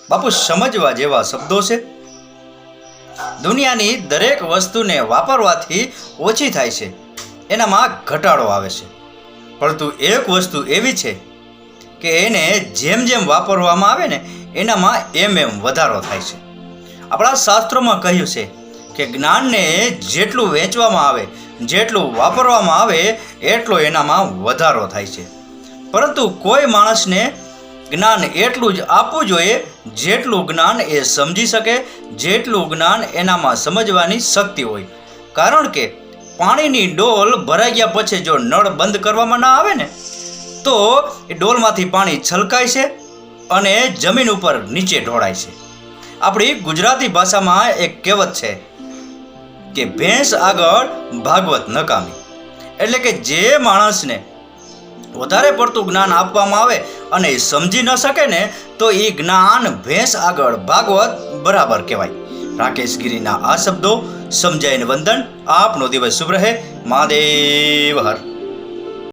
બાપુ સમજવા જેવા શબ્દો છે. દુનિયાની દરેક વસ્તુને વાપરવાથી ઓછી થાય છે, એનામાં ઘટાડો આવે છે. પરંતુ એક વસ્તુ એવી છે કે એને જેમ જેમ વાપરવામાં આવે ને એનામાં એમ વધારો થાય છે. આપણા શાસ્ત્રોમાં કહ્યું છે કે જ્ઞાનને જેટલું વેચવામાં આવે, જેટલું વાપરવામાં આવે એટલો એનામાં વધારો થાય છે. પરંતુ કોઈ માણસને જ્ઞાન એટલું જ આપવું જોઈએ જેટલું જ્ઞાન એ સમજી શકે, જેટલું જ્ઞાન એનામાં સમજવાની શક્તિ હોય. કારણ કે પાણીની ડોલ ભરાઈ ગયા પછી જો નળ બંધ કરવામાં ના આવે ને તો એ ડોલમાંથી પાણી છલકાય છે અને જમીન ઉપર નીચે ઢોળાય છે. આપણી ગુજરાતી ભાષામાં એક કહેવત છે કે ભેંસ આગળ ભાગવત નકામી. એટલે કે જે માણસને વધારે પડતું જ્ઞાન આપવામાં આવે અને એ સમજી ન શકે ને તો એ જ્ઞાન ભેંસ આગળ ભાગવત બરાબર કહેવાય. રાકેશ ગીરીના આ શબ્દો સમજાઈને વંદન. આપનો દિવસ શુભ રહે. મહાદેવ હર.